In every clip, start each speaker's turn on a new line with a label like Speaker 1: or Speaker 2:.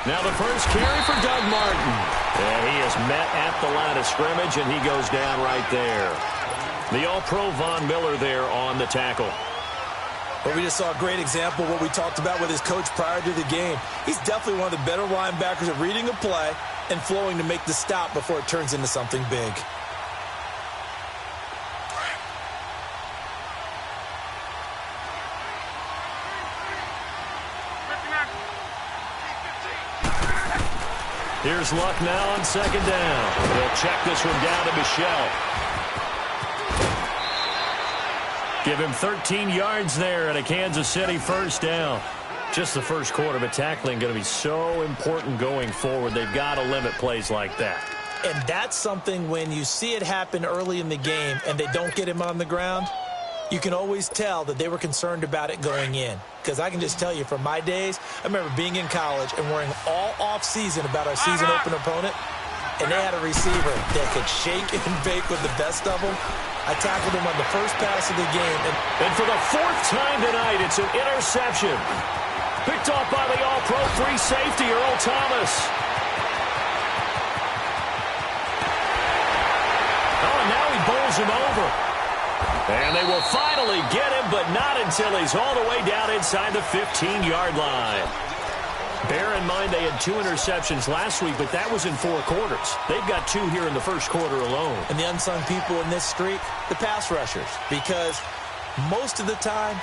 Speaker 1: Now the first carry for Doug Martin. And he is met at the line of scrimmage, and he goes down right there. The All-Pro Von Miller there on the tackle.
Speaker 2: But we just saw a great example of what we talked about with his coach prior to the game. He's definitely one of the better linebackers at reading a play and flowing to make the stop before it turns into something big.
Speaker 1: Here's Luck now on second down. They'll check this one down to Michel. Give him 13 yards there and a Kansas City first down. Just the first quarter, but tackling going to be so important going forward. They've got to limit plays like that.
Speaker 2: And that's something when you see it happen early in the game and they don't get him on the ground, you can always tell that they were concerned about it going in. Because I can just tell you from my days, I remember being in college and worrying all off-season about our season opener opponent, and they had a receiver that could shake and bake with the best of them. I tackled him on the first pass of the game.
Speaker 1: And for the fourth time tonight, it's an interception. Picked off by the All-Pro free safety, Earl Thomas. Oh, and now he bowls him over. And they will finally get him, but not until he's all the way down inside the 15-yard line. Bear in mind they had 2 interceptions last week, but that was in 4 quarters. They've got 2 here in the first quarter alone.
Speaker 2: And the unsung people in this streak, the pass rushers, because most of the time,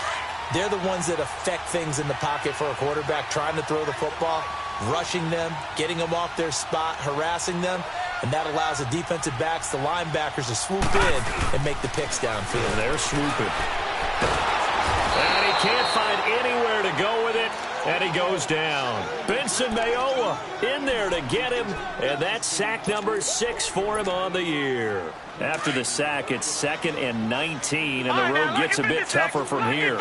Speaker 2: they're the ones that affect things in the pocket for a quarterback, trying to throw the football, rushing them, getting them off their spot, harassing them, and that allows the defensive backs, the linebackers, to swoop in and make the picks downfield.
Speaker 1: And they're swooping. And he can't find anywhere to go with it, and he goes down. Benson Mayowa in there to get him, and that's sack number 6 for him on the year. After the sack, it's 2nd and 19, and the road gets a bit tougher from here.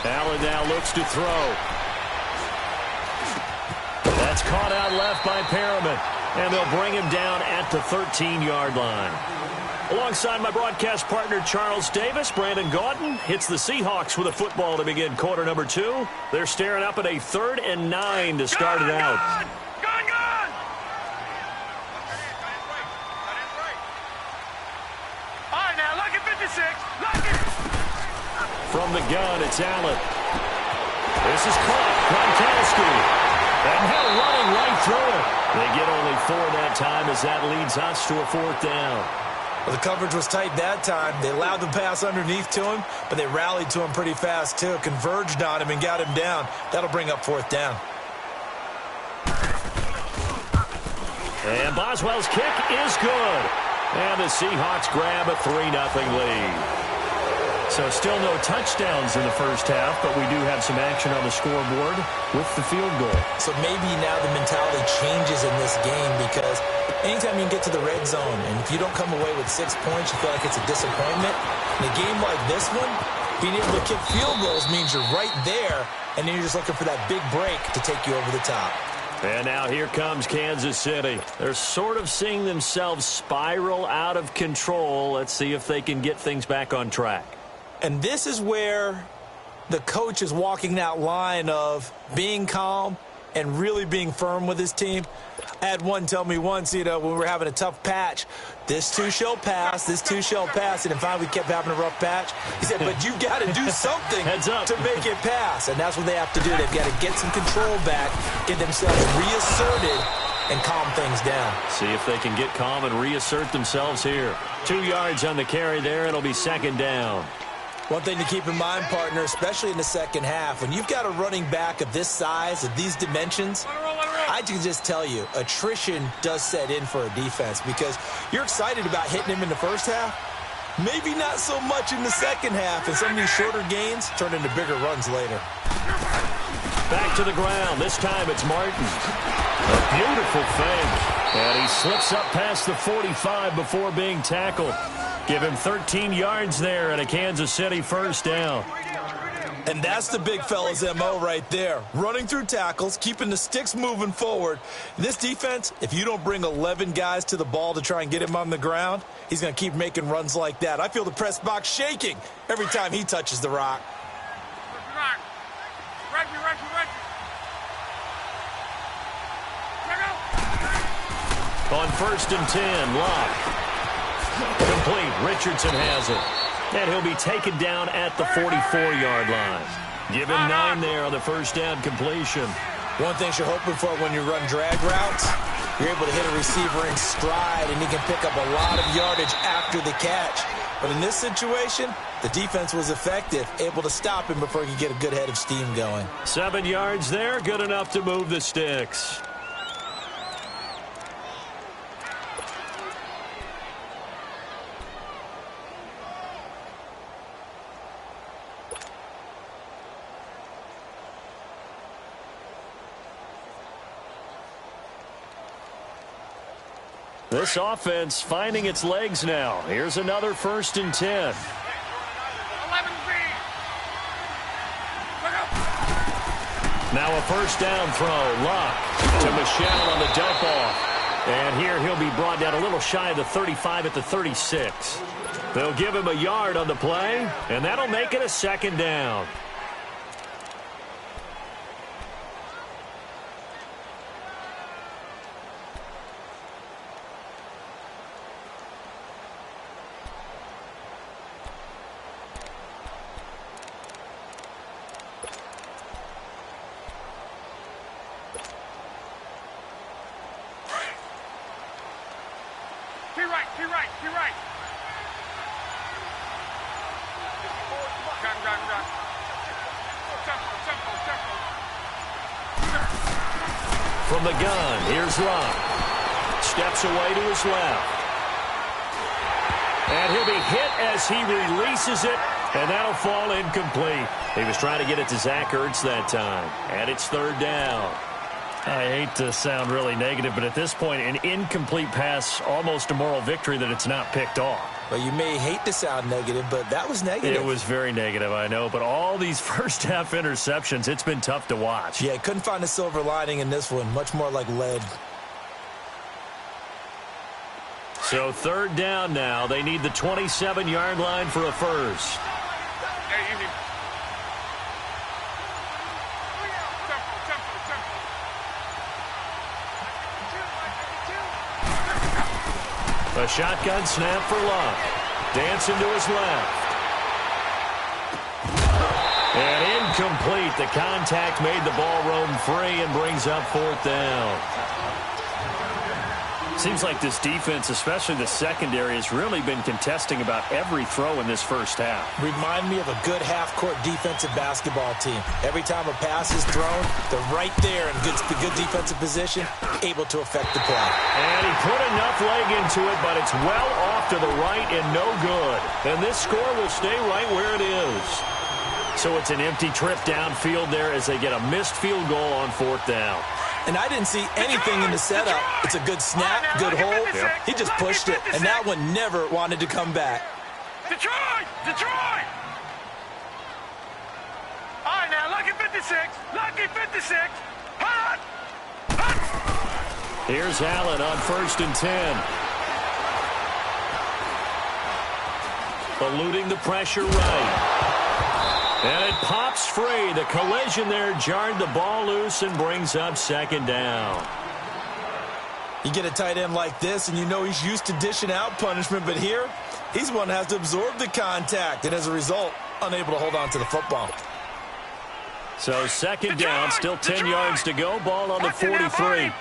Speaker 1: Allen now looks to throw. That's caught out left by Perriman, and they'll bring him down at the 13-yard line. Alongside my broadcast partner, Charles Davis, Brandon Gaudin hits the Seahawks with a football to begin quarter number 2. They're staring up at a 3rd and 9 to start it out.
Speaker 3: All right, now, look at 56. Look at
Speaker 1: From the gun, it's Allen. This is caught. Gronkowski. And now running right through it. They get only 4 that time as that leads us to a 4th down.
Speaker 2: Well, the coverage was tight that time. They allowed the pass underneath to him, but they rallied to him pretty fast, too. Converged on him and got him down. That'll bring up 4th down.
Speaker 1: And Boswell's kick is good. And the Seahawks grab a 3-0 lead. So still no touchdowns in the first half, but we do have some action on the scoreboard with the field goal. So
Speaker 2: maybe now the mentality changes in this game because anytime you can get to the red zone, and if you don't come away with 6 points, you feel like it's a disappointment. In a game like this one, being able to kick field goals means you're right there, and then you're just looking for that big break to take you over the top.
Speaker 1: And now here comes Kansas City. They're sort of seeing themselves spiral out of control. Let's see if they can get things back on track.
Speaker 2: And this is where the coach is walking that line of being calm and really being firm with his team. I had one tell me once, when we were having a tough patch, this too shall pass, this too shall pass. And finally we kept having a rough patch. He said, but you got to do something to make it pass. And that's what they have to do. They've got to get some control back, get themselves reasserted, and calm things down.
Speaker 1: See if they can get calm and reassert themselves here. 2 yards on the carry there. It'll be 2nd down.
Speaker 2: One thing to keep in mind, partner, especially in the second half, when you've got a running back of this size, of these dimensions, I can just tell you, attrition does set in for a defense because you're excited about hitting him in the first half. Maybe not so much in the second half, and some of these shorter gains turn into bigger runs later.
Speaker 1: Back to the ground. This time it's Martin. A beautiful fake. And he slips up past the 45 before being tackled. Give him 13 yards there and a Kansas City first down.
Speaker 2: And that's the big fella's MO right there. Running through tackles, keeping the sticks moving forward. This defense, if you don't bring 11 guys to the ball to try and get him on the ground, he's going to keep making runs like that. I feel the press box shaking every time he touches the rock.
Speaker 1: On 1st and 10, Locke. Complete. Richardson has it. And he'll be taken down at the 44-yard line. Give him 9 there on the first down completion.
Speaker 2: One thing you're hoping for when you run drag routes, you're able to hit a receiver in stride, and he can pick up a lot of yardage after the catch. But in this situation, the defense was effective, able to stop him before he could get a good head of steam going.
Speaker 1: 7 yards there, good enough to move the sticks. This offense finding its legs now. Here's another 1st and 10. Now a first down throw. Locke to Michelle on the dump off. And here he'll be brought down a little shy of the 35 at the 36. They'll give him a yard on the play, and that'll make it a 2nd down. From the gun, here's Locke. Steps away to his left. And he'll be hit as he releases it, and that'll fall incomplete. He was trying to get it to Zach Ertz that time, and it's 3rd down. I hate to sound really negative, but at this point, an incomplete pass, almost a moral victory that it's not picked off.
Speaker 2: Well, you may hate to sound negative, but that was negative.
Speaker 1: It was very negative, I know. But all these first-half interceptions, it's been tough to watch.
Speaker 2: Yeah, couldn't find a silver lining in this one. Much more like lead.
Speaker 1: So 3rd down now. They need the 27-yard line for a first. A shotgun snap for Locke. Dancing to his left. And incomplete. The contact made the ball roam free and brings up 4th down. Seems like this defense, especially the secondary, has really been contesting about every throw in this first half.
Speaker 2: Remind me of a good half-court defensive basketball team. Every time a pass is thrown, they're right there in good defensive position, able to affect the play.
Speaker 1: And he put enough leg into it, but it's well off to the right and no good. And this score will stay right where it is. So it's an empty trip downfield there as they get a missed field goal on 4th down.
Speaker 2: And I didn't see anything in the setup. It's a good snap, good hold. Yep. He just pushed it, and that one never wanted to come back.
Speaker 3: Detroit! Detroit! All right, now, lucky 56. Lucky 56. Hot! Hot!
Speaker 1: Here's Allen on 1st and 10. Eluding the pressure right. And it pops free. The collision there jarred the ball loose and brings up 2nd down.
Speaker 2: You get a tight end like this, and you know he's used to dishing out punishment, but here, he's the one that has to absorb the contact, and as a result, unable to hold on to the football.
Speaker 1: So 2nd down, still 10 yards to go. Ball on the 43.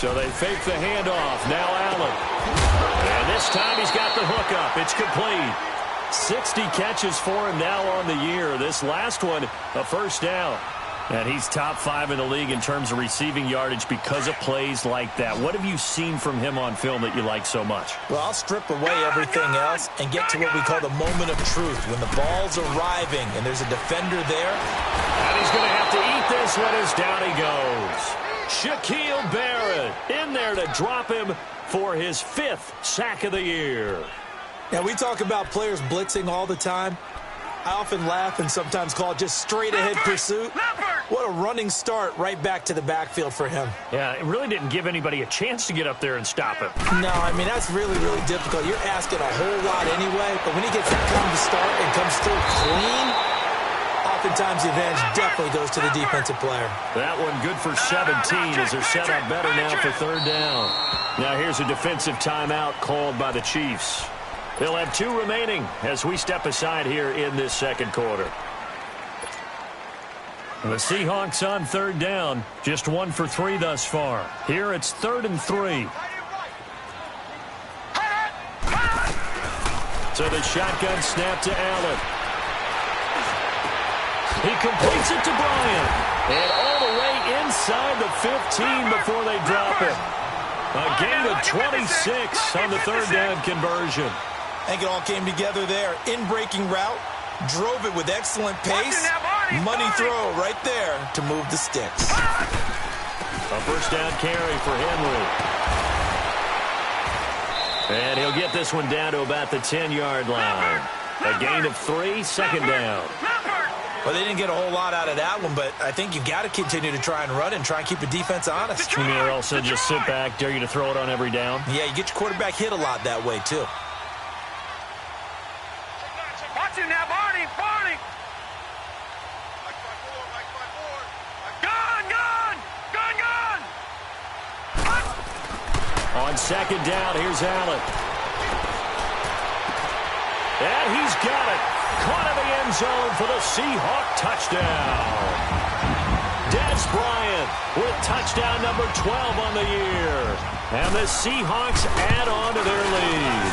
Speaker 1: So they fake the handoff. Now Allen. And this time he's got the hook up. It's complete. 60 catches for him now on the year. This last one, a first down. And he's top 5 in the league in terms of receiving yardage because of plays like that. What have you seen from him on film that you like so much?
Speaker 2: Well, I'll strip away everything else and get to what we call the moment of truth. When the ball's arriving and there's a defender there.
Speaker 1: And he's going to have to eat this one as down he goes. Shaquille Barrett in there to drop him for his 5th sack of the year.
Speaker 2: Now, we talk about players blitzing all the time. I often laugh and sometimes call it just straight-ahead pursuit. What a running start right back to the backfield for him.
Speaker 1: Yeah, it really didn't give anybody a chance to get up there and stop him.
Speaker 2: No, I mean, that's really, really difficult. You're asking a whole lot anyway, but when he gets that kind of start and comes through clean, oftentimes the advantage definitely goes to the defensive player.
Speaker 1: That one good for 17 as they're set up better now for 3rd down. Now here's a defensive timeout called by the Chiefs. They'll have 2 remaining as we step aside here in this 2nd quarter. The Seahawks on 3rd down, just 1 for 3 thus far. Here it's 3rd and 3. So the shotgun snap to Allen. He completes it to Bryant. And all the way inside the 15 before they drop it. A gain of 26 on the 3rd down conversion.
Speaker 2: I think it all came together there. In-breaking route, drove it with excellent pace. Money throw right there to move the sticks.
Speaker 1: A 1st down carry for Henry. And he'll get this one down to about the 10-yard line. A gain of 3, 2nd down.
Speaker 2: Well, they didn't get a whole lot out of that one, but I think you've got to continue to try and run and try and keep the defense honest.
Speaker 1: You mean also just sit back, dare you to throw it on every down?
Speaker 2: Yeah, you get your quarterback hit a lot that way, too.
Speaker 3: Watch it now, Barney! Barney! Gun! Gun! Gun! Gun!
Speaker 1: On 2nd down, here's Allen. And he's got it. Caught in the end zone for the Seahawk touchdown. Des Bryant with touchdown number 12 on the year. And the Seahawks add on to their lead.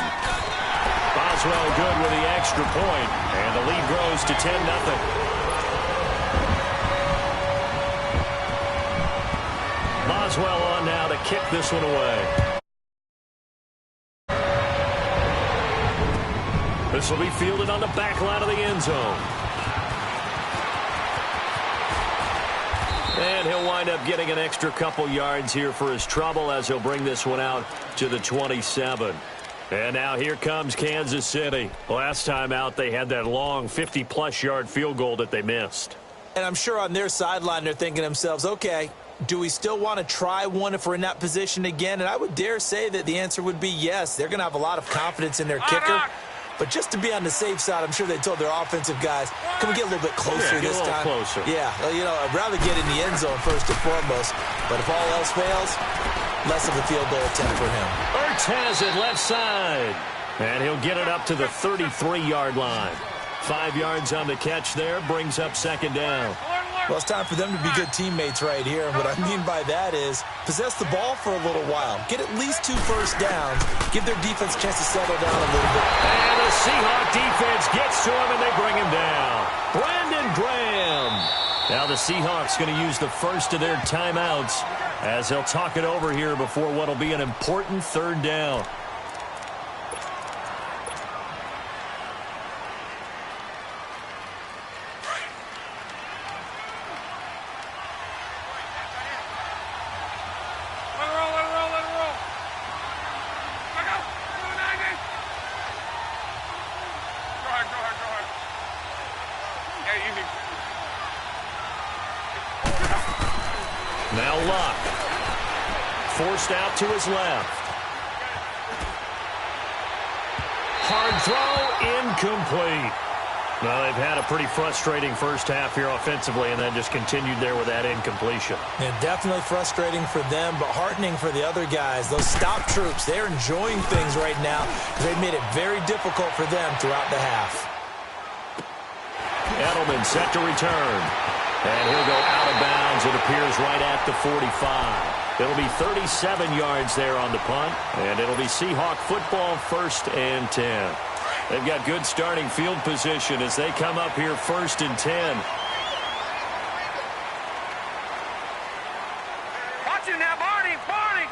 Speaker 1: Boswell good with the extra point, and the lead grows to 10-0. Boswell on now to kick this one away. This will be fielded on the back line of the end zone. And he'll wind up getting an extra couple yards here for his trouble as he'll bring this one out to the 27. And now here comes Kansas City. Last time out, they had that long 50-plus yard field goal that they missed.
Speaker 2: And I'm sure on their sideline, they're thinking to themselves, okay, do we still want to try one if we're in that position again? And I would dare say that the answer would be yes. They're going to have a lot of confidence in their kicker. But just to be on the safe side, I'm sure they told their offensive guys, can we get a little bit closer this time?
Speaker 1: Closer.
Speaker 2: Yeah, you know, I'd rather get in the end zone first and foremost. But if all else fails, less of a field goal attempt for him.
Speaker 1: Ertz has it left side. And he'll get it up to the 33-yard line. 5 yards on the catch there, brings up 2nd down.
Speaker 2: Well, it's time for them to be good teammates right here. And what I mean by that is possess the ball for a little while. Get at least 2 first downs. Give their defense a chance to settle down a little bit.
Speaker 1: And the Seahawk defense gets to him, and they bring him down. Brandon Graham. Now the Seahawks going to use the first of their timeouts as they'll talk it over here before what will be an important 3rd down. Now Luck. Forced out to his left. Hard throw, incomplete. Well, they've had a pretty frustrating first half here offensively, and then just continued there with that incompletion.
Speaker 2: Yeah, definitely frustrating for them, but heartening for the other guys. Those stop troops, they're enjoying things right now because they've made it very difficult for them throughout the half.
Speaker 1: Edelman set to return. And he'll go out of bounds. It appears right at the 45. It'll be 37 yards there on the punt. And it'll be Seahawk football, 1st and 10. They've got good starting field position as they come up here 1st and 10.
Speaker 3: Watch it now, Barney! Barney!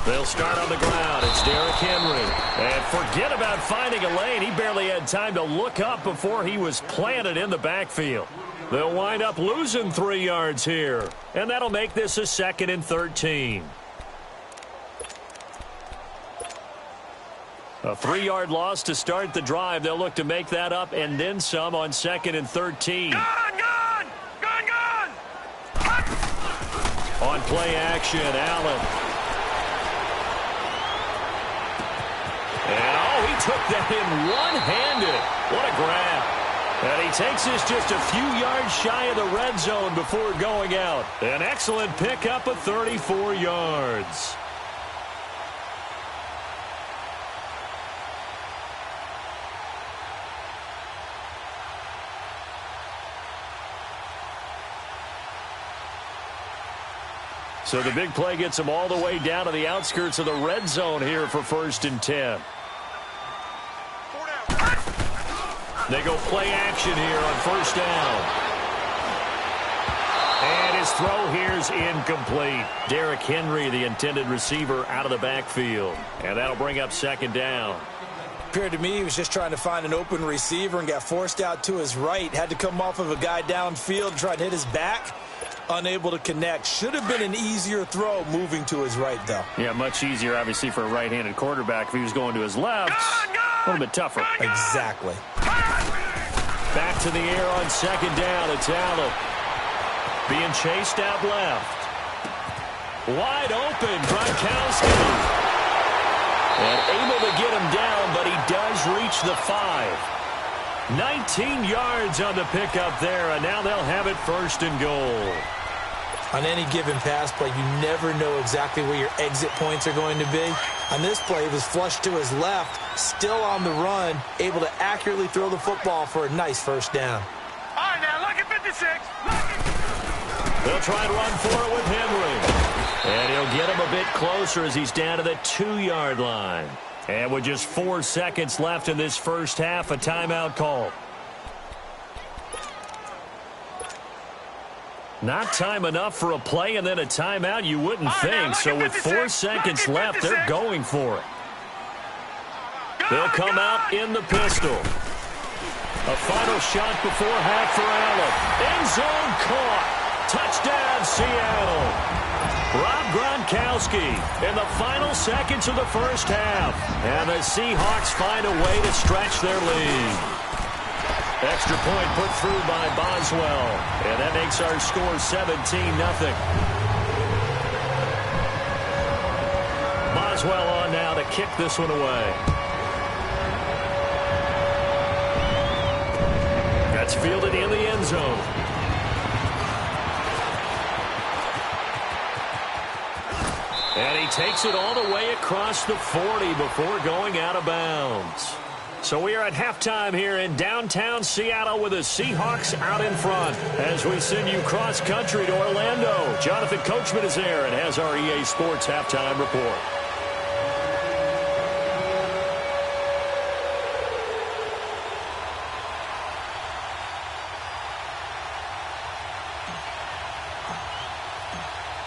Speaker 3: Over!
Speaker 1: They'll start on the ground. It's Derrick Henry. And forget about finding a lane. He barely had time to look up before he was planted in the backfield. They'll wind up losing 3 yards here. And that'll make this a 2nd and 13. A 3-yard loss to start the drive. They'll look to make that up and then some on 2nd and 13.
Speaker 3: Gone!
Speaker 1: On play action, Allen. And, he took that in one-handed. What a grab. And he takes this just a few yards shy of the red zone before going out. An excellent pickup of 34 yards. So the big play gets them all the way down to the outskirts of the red zone here for 1st and 10. They go play action here on 1st down. And his throw here's incomplete. Derrick Henry, the intended receiver, out of the backfield. And that'll bring up 2nd down.
Speaker 2: Appeared to me he was just trying to find an open receiver and got forced out to his right. Had to come off of a guy downfield and try to hit his back. Unable to connect. Should have been an easier throw moving to his right, though.
Speaker 1: Yeah, much easier, obviously, for a right-handed quarterback. If he was going to his left, a little bit tougher.
Speaker 2: Exactly.
Speaker 1: Back to the air on 2nd down. It's Allen. Being chased out left. Wide open, Gronkowski. And able to get him down, but he does reach the 5. 19 yards on the pickup there, and now they'll have it 1st and goal.
Speaker 2: On any given pass play, you never know exactly where your exit points are going to be. On this play, he was flushed to his left, still on the run, able to accurately throw the football for a nice 1st down.
Speaker 3: All right, now, lucky 56.
Speaker 1: They'll try and run for it with Henry. And he'll get him a bit closer as he's down to the 2-yard line. And with just 4 seconds left in this first half, a timeout call. Not time enough for a play and then a timeout, you wouldn't think. So with 4 seconds left, they're going for it. They'll come out in the pistol. A final shot before half for Allen. End zone caught. Touchdown, Seattle. Rob Gronkowski in the final seconds of the first half. And the Seahawks find a way to stretch their lead. Extra point put through by Boswell. And that makes our score 17-0. Boswell on now to kick this one away. That's fielded in the end zone. And he takes it all the way across the 40 before going out of bounds. So we are at halftime here in downtown Seattle with the Seahawks out in front. As we send you cross-country to Orlando, Jonathan Coachman is there and has our EA Sports halftime report.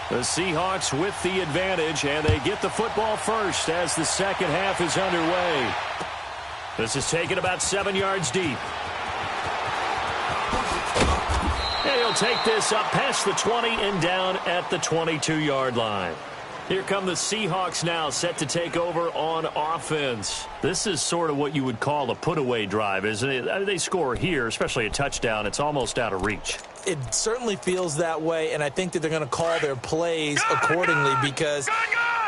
Speaker 1: The Seahawks with the advantage, and they get the football first as the second half is underway. This is taken about 7 yards deep. And he'll take this up past the 20 and down at the 22-yard line. Here come the Seahawks now, set to take over on offense. This is sort of what you would call a put-away drive, isn't it? They score here, especially a touchdown. It's almost out of reach.
Speaker 2: It certainly feels that way, and I think that they're going to call their plays accordingly because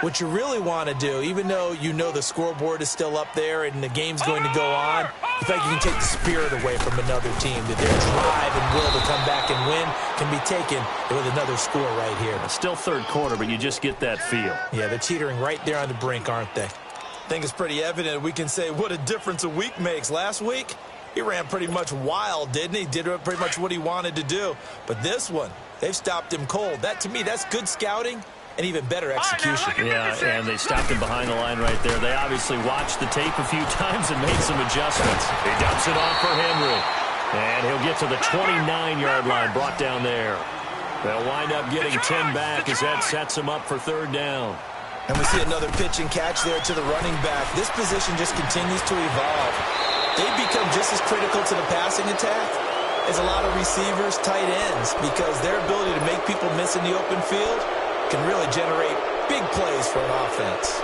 Speaker 2: what you really want to do, even though you know the scoreboard is still up there and the game's going to go on, you think you can take the spirit away from another team, that their drive and will to come back and win can be taken with another score right here.
Speaker 1: Still third quarter, but you just get that feel.
Speaker 2: Yeah, they're teetering right there on the brink, aren't they? I think it's pretty evident we can say what a difference a week makes. Last week, he ran pretty much wild, didn't he? Did pretty much what he wanted to do. But this one, they've stopped him cold. That, to me, that's good scouting and even better execution.
Speaker 1: Yeah, and they stopped him behind the line right there. They obviously watched the tape a few times and made some adjustments. He dumps it off for Henry. And he'll get to the 29-yard line, brought down there. They'll wind up getting 10 back as that sets him up for third down.
Speaker 2: And we see another pitch and catch there to the running back. This position just continues to evolve. They've become just as critical to the passing attack as a lot of receivers, tight ends, because their ability to make people miss in the open field can really generate big plays for an offense.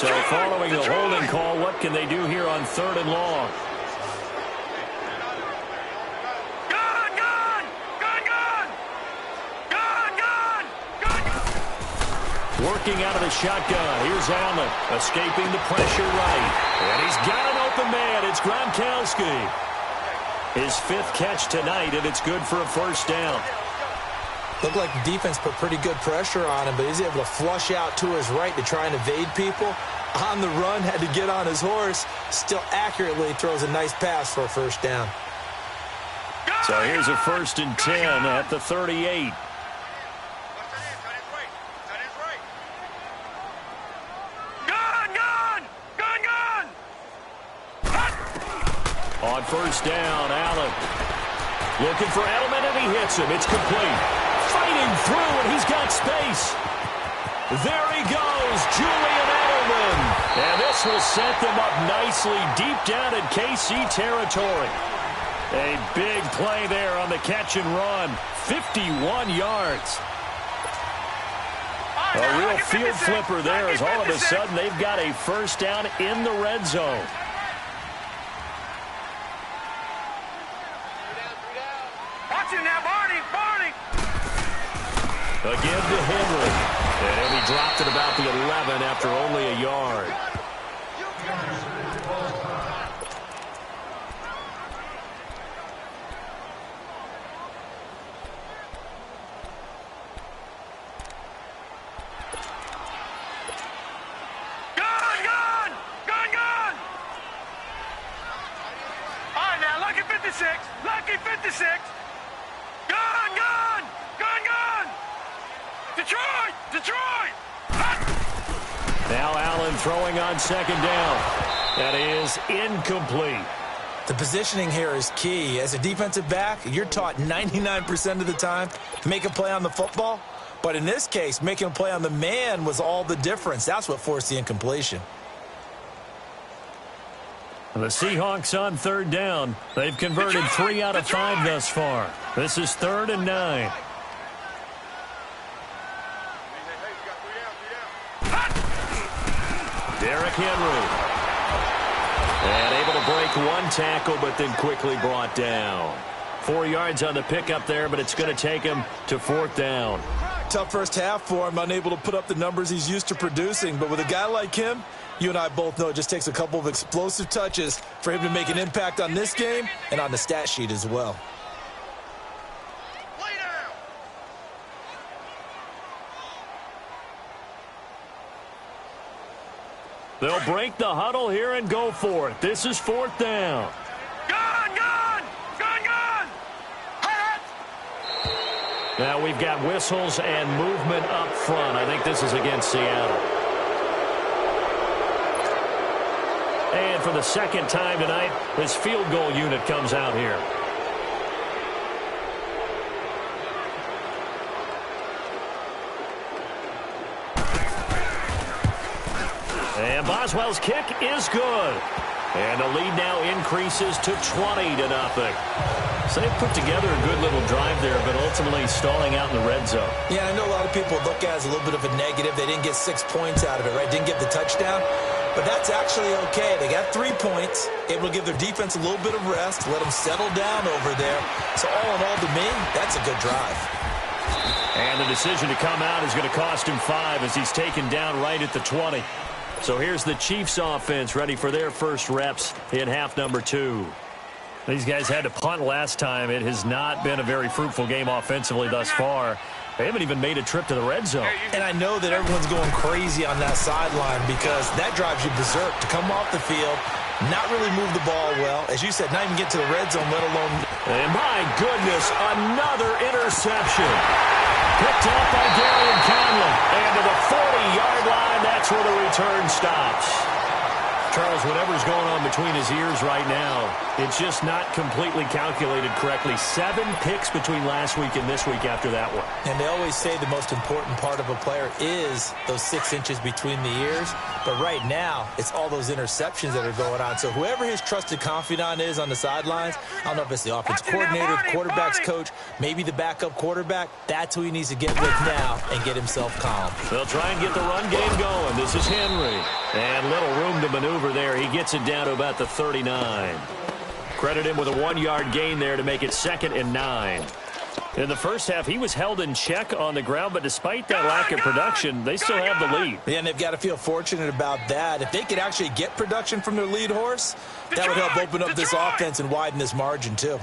Speaker 1: So following the holding call, what can they do here on 3rd and long? Working out of the shotgun. Here's Allen, escaping the pressure right. And he's got an open man. It's Gronkowski. His 5th catch tonight, and it's good for a first down.
Speaker 2: Looked like the defense put pretty good pressure on him, but he's able to flush out to his right to try and evade people. On the run, had to get on his horse. Still accurately throws a nice pass for a first down.
Speaker 1: So here's a 1st and 10 at the 38. On first down, Allen looking for Edelman, and he hits him. It's complete. Fighting through, and he's got space. There he goes, Julian Edelman. And this will set them up nicely deep down in KC territory. A big play there on the catch and run. 51 yards. A real field flipper there as all of a sudden they've got a first down in the red zone. Again to Henry. And he dropped it about the 11 after only a yard.
Speaker 3: All right, now, lucky 56. Lucky 56. Detroit!
Speaker 1: Now Allen throwing on 2nd down. That is incomplete.
Speaker 2: The positioning here is key. As a defensive back, you're taught 99% of the time to make a play on the football. But in this case, making a play on the man was all the difference. That's what forced the incompletion.
Speaker 1: The Seahawks on 3rd down. They've converted 3 out of 5 thus far. This is 3rd and 9. Derrick Henry. And able to break one tackle, but then quickly brought down. 4 yards on the pickup there, but it's going to take him to 4th down.
Speaker 2: Tough first half for him, unable to put up the numbers he's used to producing. But with a guy like him, you and I both know it just takes a couple of explosive touches for him to make an impact on this game and on the stat sheet as well.
Speaker 1: They'll break the huddle here and go for it. This is 4th down. Now we've got whistles and movement up front. I think this is against Seattle. And for the 2nd time tonight, this field goal unit comes out here. And Boswell's kick is good. And the lead now increases to 20-0. So they've put together a good little drive there, but ultimately stalling out in the red zone.
Speaker 2: Yeah, I know a lot of people look at it as a little bit of a negative. They didn't get 6 points out of it, right? Didn't get the touchdown. But that's actually okay. They got 3 points, able to give their defense a little bit of rest, let them settle down over there. So all in all, to me, that's a good drive.
Speaker 1: And the decision to come out is going to cost him 5 as he's taken down right at the 20. So here's the Chiefs offense ready for their first reps in half number 2. These guys had to punt last time. It has not been a very fruitful game offensively thus far. They haven't even made a trip to the red zone.
Speaker 2: And I know that everyone's going crazy on that sideline because that drives you berserk to come off the field, not really move the ball well. As you said, not even get to the red zone, let alone.
Speaker 1: And my goodness, another interception. Picked up by Darian Conley. And to the 40-yard line, that's where the return stops. Charles, whatever's going on between his ears right now, it's just not completely calculated correctly. 7 picks between last week and this week after that one.
Speaker 2: And they always say the most important part of a player is those 6 inches between the ears. But right now, it's all those interceptions that are going on. So whoever his trusted confidant is on the sidelines, I don't know if it's the offense coordinator, quarterback's coach, maybe the backup quarterback, that's who he needs to get with now and get himself calm.
Speaker 1: They'll try and get the run game going. This is Henry. And little room to maneuver there. He gets it down to about the 39. Credit him with a 1-yard gain there to make it 2nd and 9. In the first half, he was held in check on the ground, but despite that lack of production, they still have the lead.
Speaker 2: Yeah, and they've got to feel fortunate about that. If they could actually get production from their lead horse, that would help open up this offense and widen this margin, too.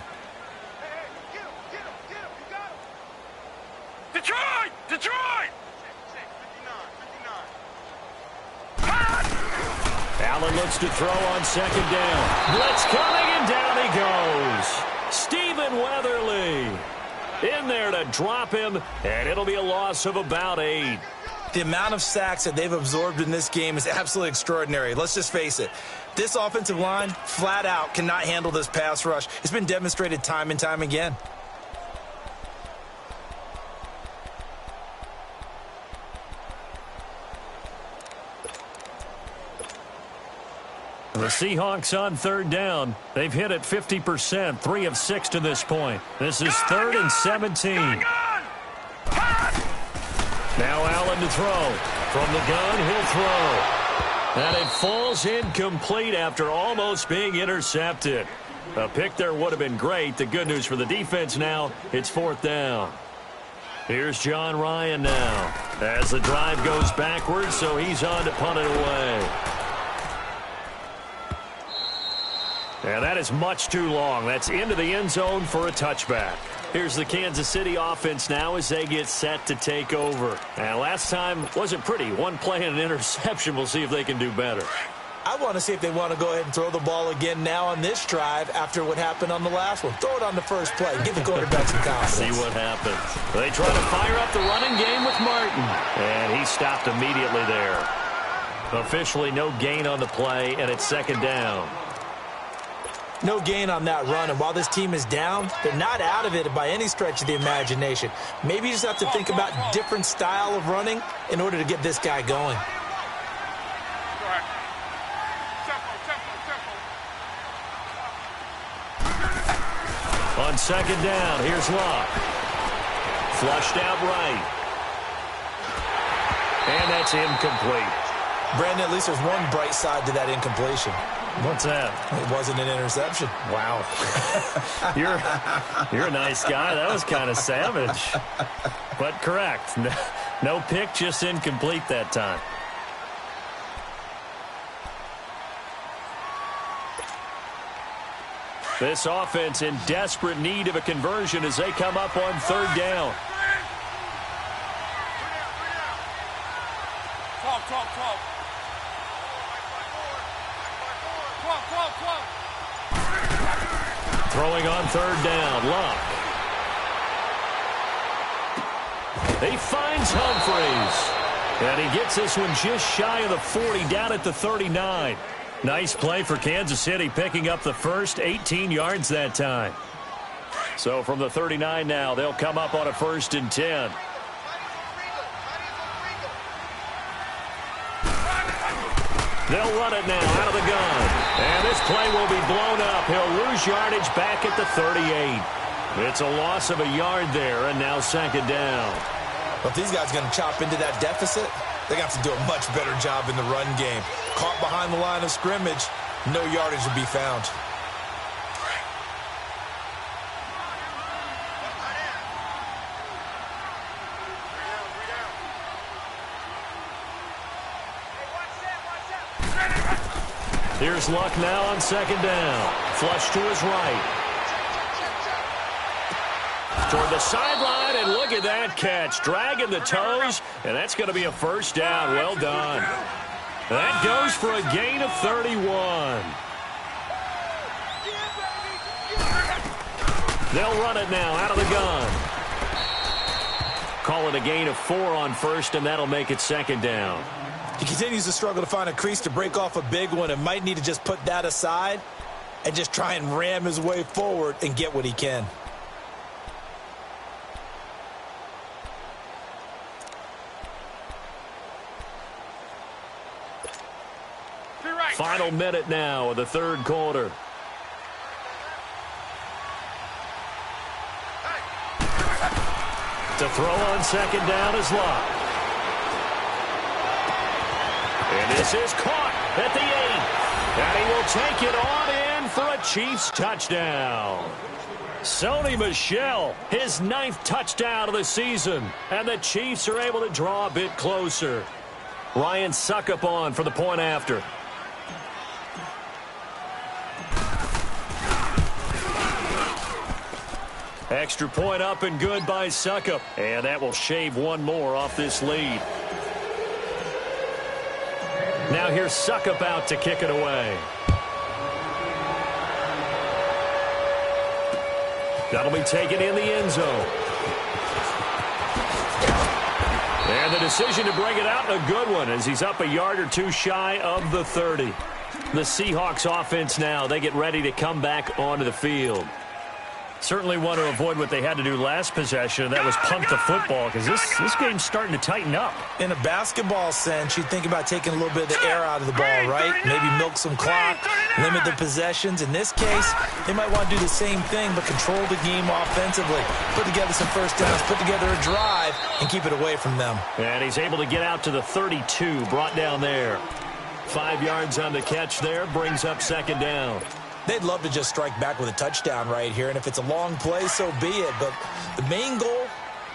Speaker 3: Detroit! Detroit!
Speaker 1: Allen looks to throw on 2nd down. Blitz coming, and down he goes. Stephen Weatherly in there to drop him, and it'll be a loss of about 8.
Speaker 2: The amount of sacks that they've absorbed in this game is absolutely extraordinary. Let's just face it. This offensive line, flat out, cannot handle this pass rush. It's been demonstrated time and time again.
Speaker 1: The Seahawks on 3rd down. They've hit it 50%, 3 of 6 to this point. This is 3rd and 17. Now Allen to throw. From the gun, he'll throw. And it falls incomplete after almost being intercepted. A pick there would have been great. The good news for the defense now, it's 4th down. Here's John Ryan now as the drive goes backwards, so he's on to punt it away. And that is much too long. That's into the end zone for a touchback. Here's the Kansas City offense now as they get set to take over. And last time wasn't pretty. 1 play and an interception. We'll see if they can do better.
Speaker 2: I want to see if they want to go ahead and throw the ball again now on this drive after what happened on the last one. Throw it on the first play. Give the quarterback some confidence.
Speaker 1: See what happens. They try to fire up the running game with Martin. And he stopped immediately there. Officially no gain on the play, and it's 2nd down.
Speaker 2: No gain on that run, and while this team is down, they're not out of it by any stretch of the imagination. Maybe you just have to think about different style of running in order to get this guy going.
Speaker 1: On 2nd down, here's Luck. Flushed out right. And that's incomplete.
Speaker 2: Brandon, at least there's one bright side to that incompletion.
Speaker 1: What's that?
Speaker 2: It wasn't an interception.
Speaker 1: Wow. You're a nice guy. That was kind of savage. But correct. No pick, just incomplete that time. This offense in desperate need of a conversion as they come up on 3rd down.
Speaker 3: Talk.
Speaker 1: Throwing on 3rd down, Luck. He finds Humphreys. And he gets this one just shy of the 40, down at the 39. Nice play for Kansas City, picking up the first 18 yards that time. So from the 39 now, they'll come up on a 1st and 10. They'll run it now out of the gun. And this play will be blown up. He'll lose yardage back at the 38. It's a loss of a yard there, and now 2nd down.
Speaker 2: Well, if these guys are going to chop into that deficit, they got to do a much better job in the run game. Caught behind the line of scrimmage, no yardage to be found.
Speaker 1: Here's Luck now on 2nd down. Flush to his right. Toward the sideline, and look at that catch. Dragging the toes, and that's going to be a 1st down. Well done. That goes for a gain of 31. They'll run it now out of the gun. Call it a gain of 4 on 1st, and that'll make it 2nd down.
Speaker 2: He continues to struggle to find a crease to break off a big one and might need to just put that aside and just try and ram his way forward and get what he can.
Speaker 1: Final minute now of the third quarter. To throw on second down is Love. And this is caught at the 8. And he will take it on in for a Chiefs touchdown. Sony Michel, his 9th touchdown of the season. And the Chiefs are able to draw a bit closer. Ryan Suckup on for the point after. Extra point up and good by Suckup. And that will shave one more off this lead. Now here's Suckup out to kick it away. That'll be taken in the end zone. And the decision to bring it out, a good one, as he's up a yard or two shy of the 30. The Seahawks offense now, they get ready to come back onto the field. Certainly want to avoid what they had to do last possession, and that was punt the football, because this game's starting to tighten up.
Speaker 2: In a basketball sense, you think about taking a little bit of the air out of the ball, right? Maybe milk some clock, limit the possessions. In this case, they might want to do the same thing, but control the game offensively. Put together some first downs, put together a drive, and keep it away from them.
Speaker 1: And he's able to get out to the 32, brought down there. 5 yards on the catch there, brings up second down.
Speaker 2: They'd love to just strike back with a touchdown right here, and if it's a long play, so be it. But the main goal,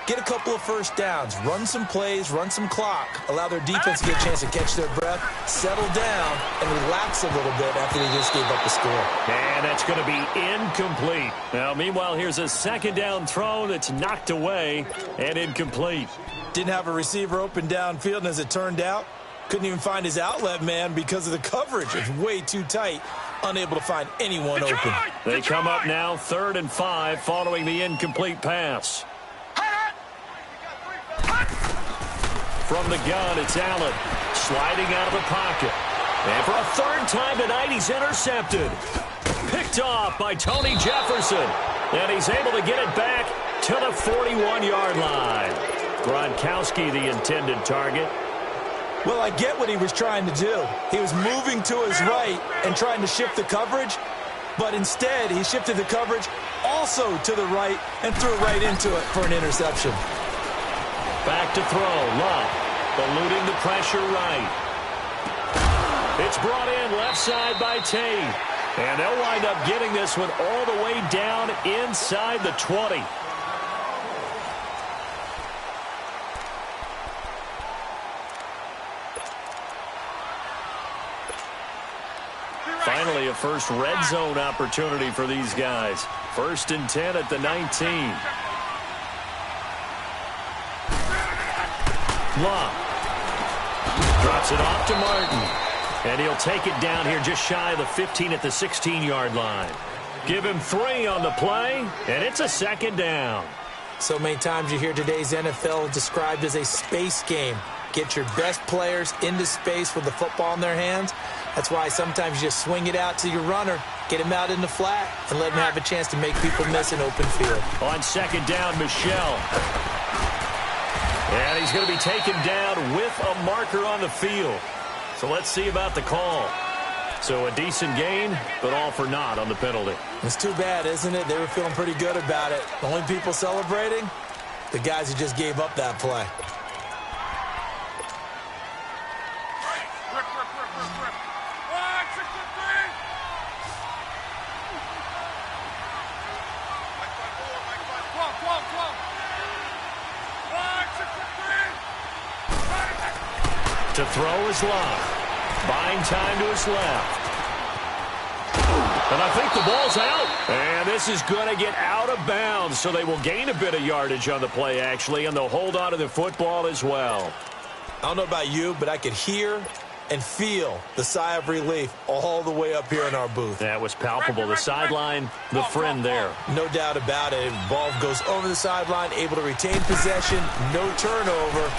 Speaker 2: get a couple of first downs, run some plays, run some clock, allow their defense to get a chance to catch their breath, settle down, and relax a little bit after they just gave up the score.
Speaker 1: And that's going to be incomplete. Now, meanwhile, here's a second down throw that's knocked away and incomplete.
Speaker 2: Didn't have a receiver open downfield, and as it turned out, couldn't even find his outlet man because of the coverage. It's way too tight. Unable to find anyone open.
Speaker 1: They come up now 3rd and 5 following the incomplete pass. From the gun, it's Allen sliding out of the pocket. And for a 3rd time tonight, he's intercepted. Picked off by Tony Jefferson. And he's able to get it back to the 41-yard line. Gronkowski, the intended target.
Speaker 2: Well, I get what he was trying to do. He was moving to his right and trying to shift the coverage, but instead he shifted the coverage also to the right and threw right into it for an interception.
Speaker 1: Back to throw. Love eluding the pressure right. It's brought in left side by Tate. And they'll wind up getting this one all the way down inside the 20. Finally, a first red zone opportunity for these guys. 1st and 10 at the 19. Love drops it off to Martin. And he'll take it down here just shy of the 15 at the 16-yard line. Give him 3 on the play, and it's a 2nd down.
Speaker 2: So many times you hear today's NFL described as a space game. Get your best players into space with the football in their hands. That's why sometimes you just swing it out to your runner, get him out in the flat, and let him have a chance to make people miss an open field.
Speaker 1: On 2nd down, Michel. And he's going to be taken down with a marker on the field. So let's see about the call. So a decent gain, but all for naught on the penalty.
Speaker 2: It's too bad, isn't it? They were feeling pretty good about it. The only people celebrating, the guys who just gave up that play.
Speaker 1: To throw is Love. Buying time to his left. And I think the ball's out. And this is going to get out of bounds, so they will gain a bit of yardage on the play, actually, and they'll hold on to the football as well.
Speaker 2: I don't know about you, but I could hear and feel the sigh of relief all the way up here in our booth.
Speaker 1: That was palpable. The sideline, the friend there.
Speaker 2: No doubt about it. Ball goes over the sideline, able to retain possession, no turnover.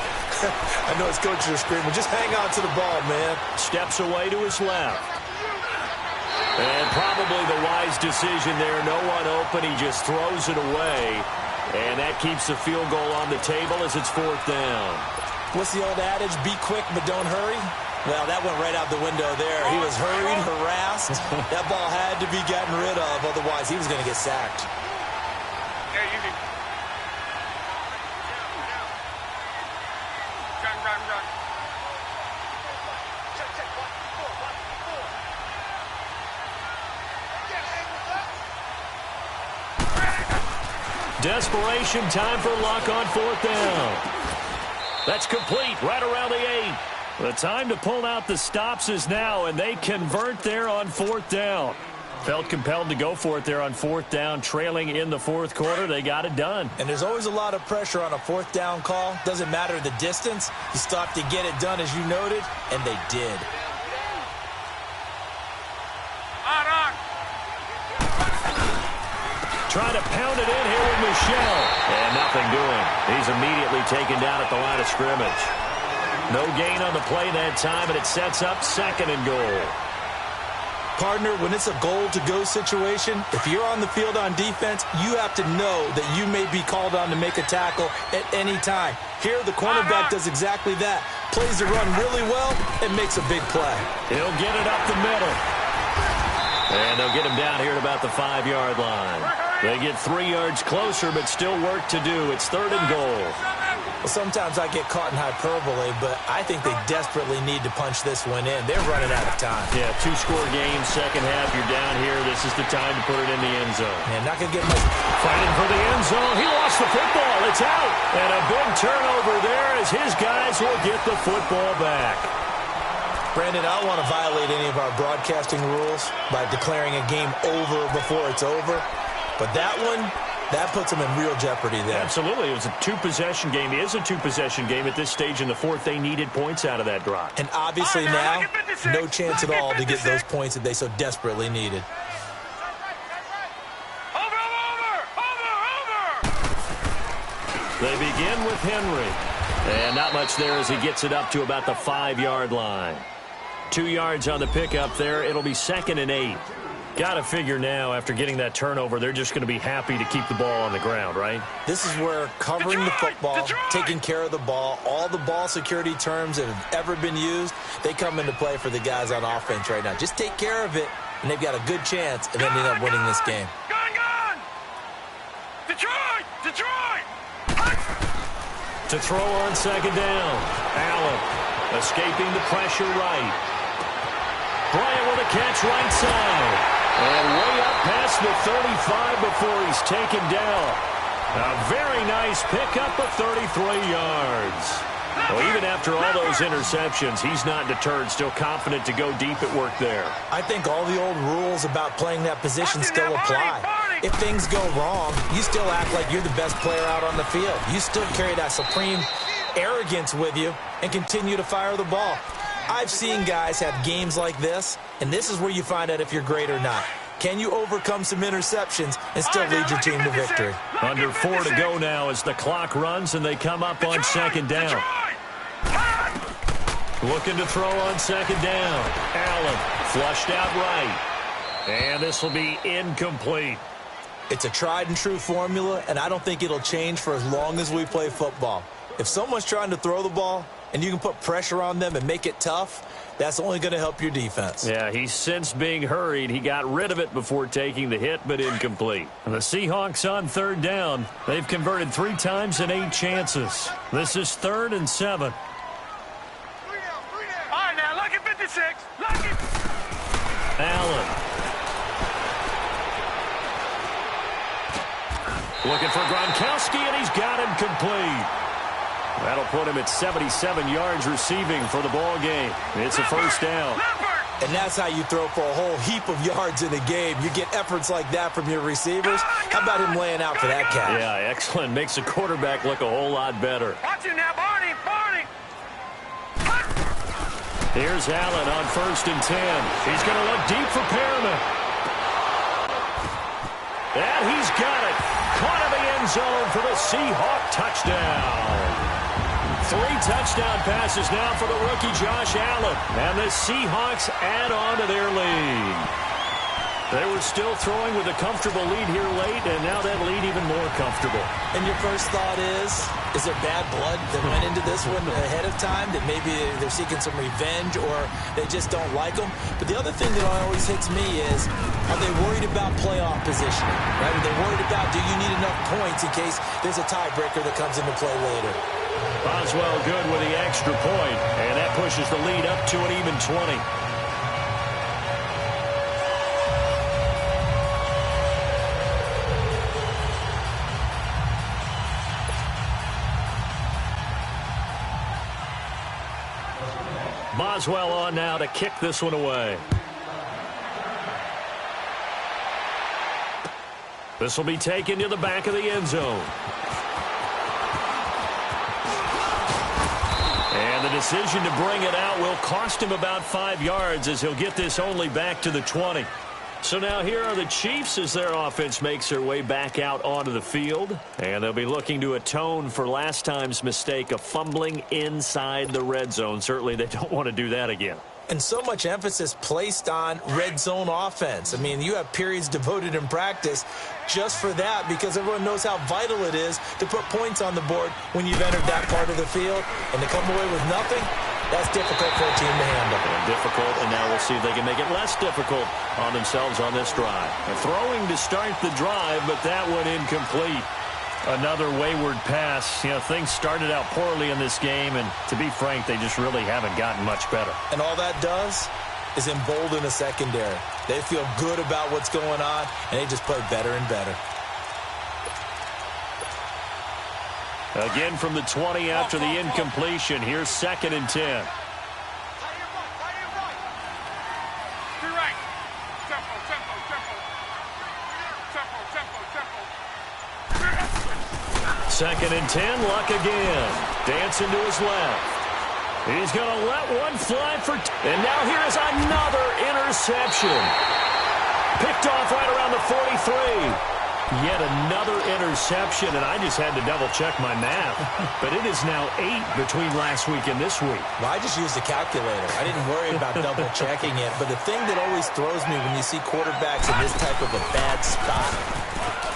Speaker 2: I know his coaches are screaming, just hang on to the ball, man.
Speaker 1: Steps away to his left. And probably the wise decision there. No one open. He just throws it away. And that keeps the field goal on the table as it's 4th down.
Speaker 2: What's the old adage? Be quick, but don't hurry. Well, that went right out the window there. He was hurried, harassed. That ball had to be gotten rid of. Otherwise, he was going to get sacked.
Speaker 1: Desperation time for Luck on 4th down. That's complete right around the 8. The time to pull out the stops is now, and they convert there on 4th down. Felt compelled to go for it there on 4th down, trailing in the 4th quarter. They got it done.
Speaker 2: And there's always a lot of pressure on a 4th down call. Doesn't matter the distance. You stop to get it done, as you noted, and they did.
Speaker 1: Trying to pound it in here with Michel. And nothing doing. He's immediately taken down at the line of scrimmage. No gain on the play that time, and it sets up 2nd and goal.
Speaker 2: Partner, when it's a goal-to-go situation, if you're on the field on defense, you have to know that you may be called on to make a tackle at any time. Here, the cornerback does exactly that. Plays the run really well and makes a big play.
Speaker 1: He'll get it up the middle. And they'll get him down here at about the 5-yard line. They get 3 yards closer, but still work to do. It's 3rd and goal.
Speaker 2: Well, sometimes I get caught in hyperbole, but I think they desperately need to punch this one in. They're running out of time.
Speaker 1: Yeah, 2-score game, second half. You're down here. This is the time to put it in the end zone.
Speaker 2: Man, not going to get much.
Speaker 1: Fighting for the end zone. He lost the football. It's out. And a big turnover there as his guys will get the football back.
Speaker 2: Brandon, I don't want to violate any of our broadcasting rules by declaring a game over before it's over. But that one, that puts them in real jeopardy there.
Speaker 1: Absolutely. It was a 2-possession game. It is a 2-possession game at this stage in the 4th. They needed points out of that drive.
Speaker 2: And obviously now, no chance at all to get those points that they so desperately needed.
Speaker 1: They begin with Henry. And not much there as he gets it up to about the 5-yard line. 2 yards on the pickup there. It'll be 2nd and 8. Got to figure now, after getting that turnover, they're just going to be happy to keep the ball on the ground, right?
Speaker 2: This is where covering the football, taking care of the ball, all the ball security terms that have ever been used, they come into play for the guys on offense right now. Just take care of it, and they've got a good chance of ending up winning this game.
Speaker 3: Gun! Detroit!
Speaker 1: To throw on 2nd down. Allen escaping the pressure right. Bryant with a catch right side. And way up past the 35 before he's taken down. A very nice pickup of 33 yards. Well, even after all those interceptions, he's not deterred, still confident to go deep at work there.
Speaker 2: I think all the old rules about playing that position still apply. If things go wrong, you still act like you're the best player out on the field. You still carry that supreme arrogance with you and continue to fire the ball. I've seen guys have games like this, and this is where you find out if you're great or not. Can you overcome some interceptions and still lead your team to victory?
Speaker 1: Under 4 to go now as the clock runs and they come up on 2nd down. Looking to throw on 2nd down. Allen flushed out right. And this will be incomplete.
Speaker 2: It's a tried-and-true formula, and I don't think it'll change for as long as we play football. If someone's trying to throw the ball and you can put pressure on them and make it tough, that's only going to help your defense.
Speaker 1: Yeah, he's since being hurried. He got rid of it before taking the hit, but incomplete. And the Seahawks on 3rd down. They've converted 3 times in 8 chances. This is 3rd and 7.
Speaker 3: All right, now, lucky 56. Lucky.
Speaker 1: Allen. Looking for Gronkowski, and he's got him complete. That'll put him at 77 yards receiving for the ball game. It's a 1st down.
Speaker 2: And that's how you throw for a whole heap of yards in a game. You get efforts like that from your receivers. How about him laying out for that catch?
Speaker 1: Yeah, excellent. Makes the quarterback look a whole lot better.
Speaker 3: Watch him now, Barney.
Speaker 1: Here's Allen on 1st and 10. He's going to look deep for Perriman. And he's got it. Caught in the end zone for the Seahawk touchdown. 3 touchdown passes now for the rookie Josh Allen. And the Seahawks add on to their lead. They were still throwing with a comfortable lead here late, and now that lead even more comfortable.
Speaker 2: And your first thought is there bad blood that went into this one ahead of time, that maybe they're seeking some revenge or they just don't like them? But the other thing that always hits me is, are they worried about playoff positioning? Right? Are they worried about, do you need enough points in case there's a tiebreaker that comes into play later?
Speaker 1: Boswell good with the extra point, and that pushes the lead up to an even 20. Boswell on now to kick this one away. This will be taken to the back of the end zone. And the decision to bring it out will cost him about 5 yards, as he'll get this only back to the 20. So now here are the Chiefs as their offense makes their way back out onto the field. And they'll be looking to atone for last time's mistake of fumbling inside the red zone. Certainly they don't want to do that again.
Speaker 2: And so much emphasis placed on red zone offense. I mean, you have periods devoted in practice just for that, because everyone knows how vital it is to put points on the board when you've entered that part of the field. And to come away with nothing, that's difficult for a team to handle.
Speaker 1: And difficult, and now we'll see if they can make it less difficult on themselves on this drive. And throwing to start the drive, but that one incomplete. Another wayward pass. You know, things started out poorly in this game, and to be frank, they just really haven't gotten much better.
Speaker 2: And all that does is embolden a secondary. They feel good about what's going on, and they just play better and better.
Speaker 1: Again from the 20 after the incompletion. Here's 2nd and 10. Second and 10, Luck again. Dancing to his left. He's going to let one fly for... And now here is another interception. Picked off right around the 43. Yet another interception, and I just had to double-check my math. But it is now 8 between last week and this week.
Speaker 2: Well, I just used a calculator. I didn't worry about double-checking it. But the thing that always throws me when you see quarterbacks in this type of a bad spot,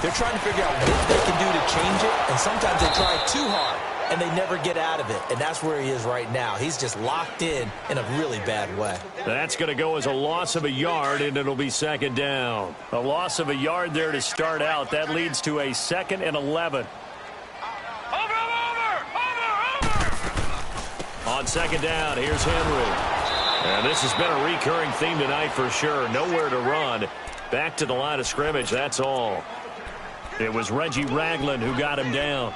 Speaker 2: they're trying to figure out what they can do to change it, and sometimes they try too hard, and they never get out of it. And that's where he is right now. He's just locked in a really bad way. That's
Speaker 1: going to go as a loss of a yard, and it'll be 2nd down. A loss of a yard there to start out. That leads to a 2nd and 11.
Speaker 3: Over!
Speaker 1: On 2nd down, here's Henry. And this has been a recurring theme tonight for sure. Nowhere to run. Back to the line of scrimmage, that's all. It was Reggie Ragland who got him down.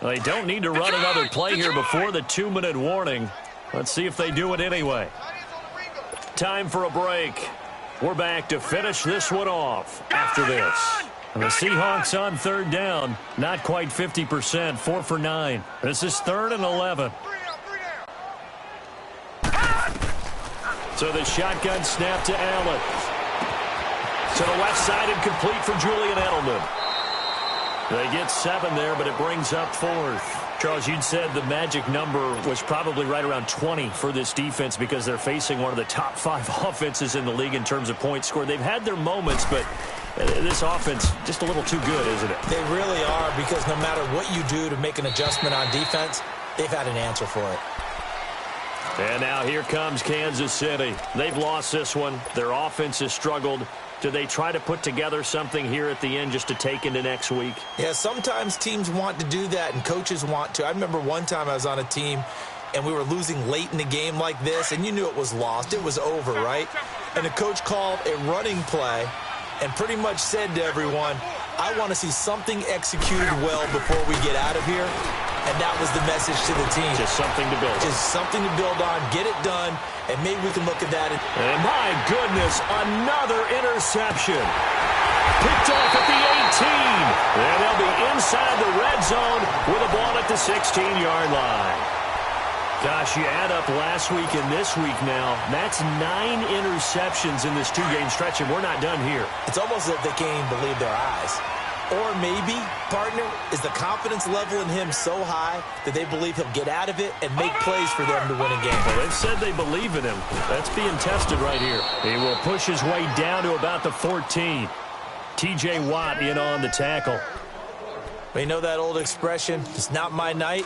Speaker 1: They don't need to run another play here before the 2-minute warning. Let's see if they do it anyway. Time for a break. We're back to finish this one off after this. And the Seahawks on 3rd down. Not quite 50%, 4 for 9. This is 3rd and 11. So the shotgun snap to Allen. To the left side and complete for Julian Edelman. They get 7 there, but it brings up 4th. Charles, you'd said the magic number was probably right around 20 for this defense because they're facing one of the top 5 offenses in the league in terms of points scored. They've had their moments, but this offense just a little too good, isn't it?
Speaker 2: They really are, because no matter what you do to make an adjustment on defense, they've had an answer for it.
Speaker 1: And now here comes Kansas City. They've lost this one. Their offense has struggled. Do they try to put together something here at the end just to take into next week?
Speaker 2: Yeah, sometimes teams want to do that and coaches want to. I remember one time I was on a team and we were losing late in the game like this, and you knew it was lost. It was over, right? And the coach called a running play and pretty much said to everyone, I want to see something executed well before we get out of here. And that was the message to the team.
Speaker 1: Just something to build on.
Speaker 2: Just something to build on, get it done, and maybe we can look at that.
Speaker 1: And my goodness, another interception. Picked off at the 18. And they'll be inside the red zone with a ball at the 16-yard line. Gosh, you add up last week and this week now, that's 9 interceptions in this 2-game stretch, and we're not done here.
Speaker 2: It's almost as if they can't even believe their eyes. Or maybe, partner, is the confidence level in him so high that they believe he'll get out of it and make plays for them to win a game.
Speaker 1: Well, they've said they believe in him. That's being tested right here. He will push his way down to about the 14. T.J. Watt in on the tackle.
Speaker 2: Well, you know that old expression, it's not my night?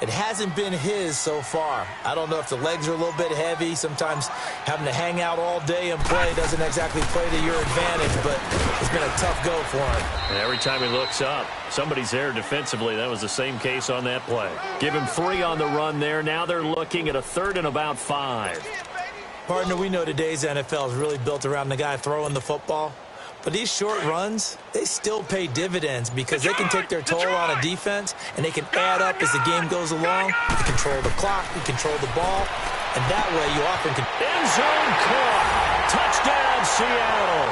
Speaker 2: It hasn't been his so far. I don't know if the legs are a little bit heavy. Sometimes having to hang out all day and play doesn't exactly play to your advantage, but it's been a tough go for him.
Speaker 1: And every time he looks up, somebody's there defensively. That was the same case on that play. Give him 3 on the run there. Now they're looking at a 3rd and about 5.
Speaker 2: Partner, we know today's NFL is really built around the guy throwing the football. But these short runs, they still pay dividends because they can take their toll on a defense and they can add up as the game goes along. You control the clock, you control the ball, and that way you often can...
Speaker 1: End zone caught. Touchdown, Seattle.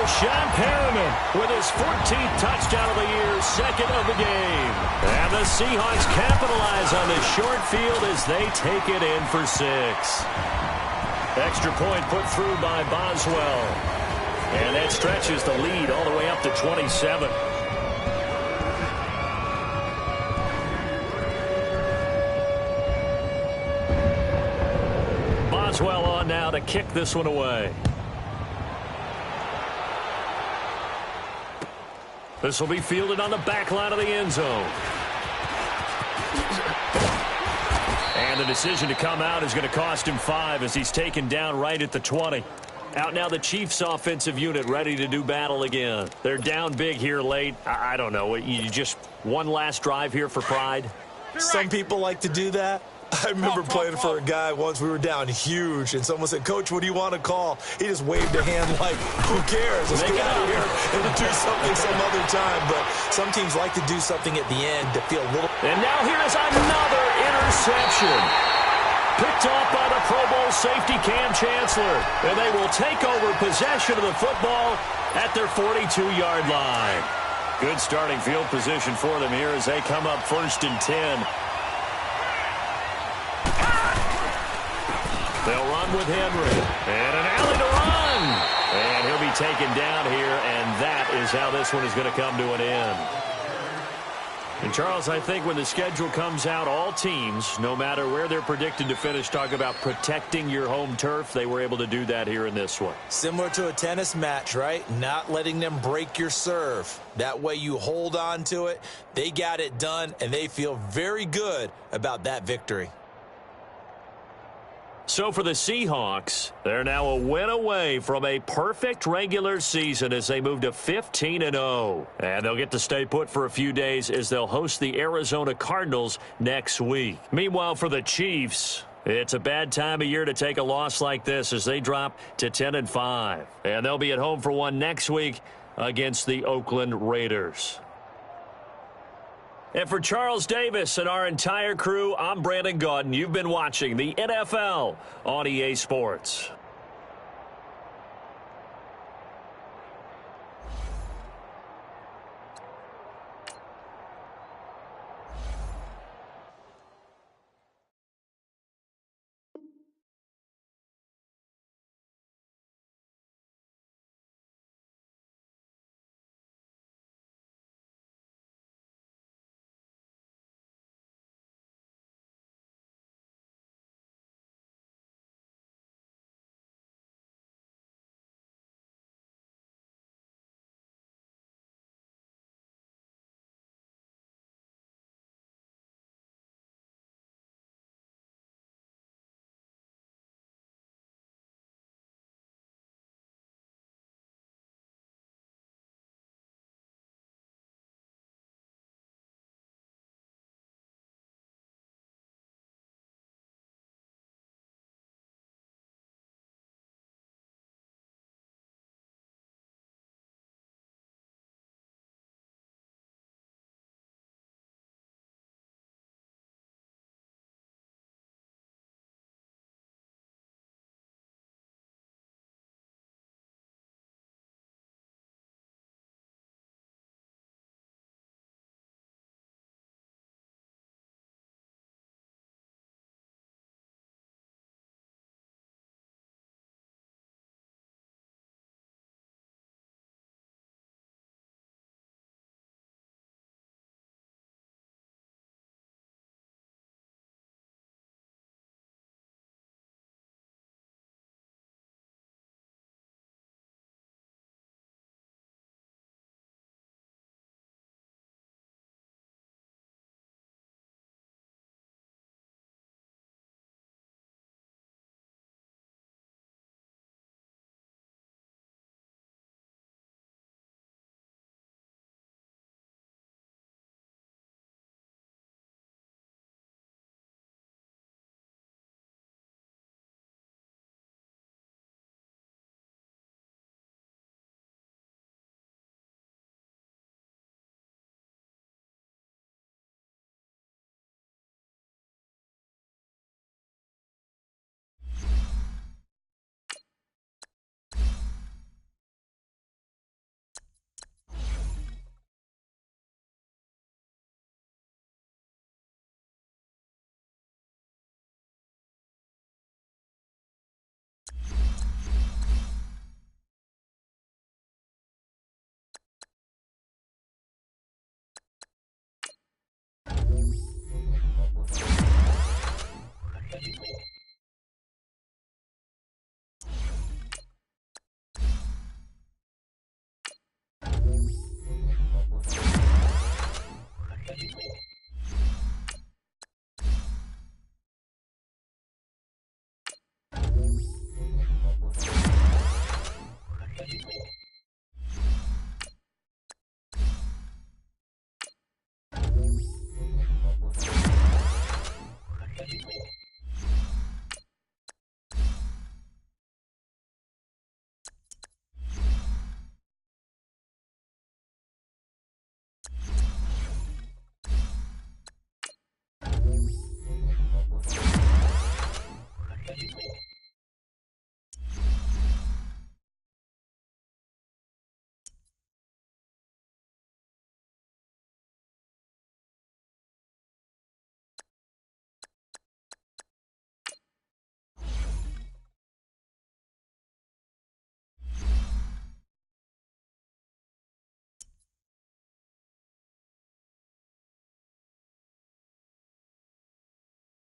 Speaker 1: Rashawn Perriman with his 14th touchdown of the year, 2nd of the game. And the Seahawks capitalize on this short field as they take it in for 6. Extra point put through by Boswell. And that stretches the lead all the way up to 27. Boswell on now to kick this one away. This will be fielded on the back line of the end zone. And the decision to come out is going to cost him 5 as he's taken down right at the 20. Out now the Chiefs offensive unit ready to do battle again. They're down big here late. I don't know. You just one last drive here for pride?
Speaker 2: Some people like to do that. I remember playing for a guy once. We were down huge, and someone said, "Coach, what do you want to call?" He just waved a hand like, who cares? Let's get out of here and do something some other time. But some teams like to do something at the end to feel a little...
Speaker 1: And now here is another interception. Picked off by the Pro Bowl safety Cam Chancellor. And they will take over possession of the football at their 42-yard line. Good starting field position for them here as they come up 1st and 10. They'll run with Henry. And an alley to run. And he'll be taken down here, and that is how this one is going to come to an end. And, Charles, I think when the schedule comes out, all teams, no matter where they're predicted to finish, talk about protecting your home turf. They were able to do that here in this one.
Speaker 2: Similar to a tennis match, right? Not letting them break your serve. That way you hold on to it. They got it done, and they feel very good about that victory.
Speaker 1: So for the Seahawks, they're now a win away from a perfect regular season as they move to 15-0. And they'll get to stay put for a few days as they'll host the Arizona Cardinals next week. Meanwhile, for the Chiefs, it's a bad time of year to take a loss like this as they drop to 10-5. And they'll be at home for one next week against the Oakland Raiders. And for Charles Davis and our entire crew, I'm Brandon Gaudin. You've been watching the NFL on EA Sports.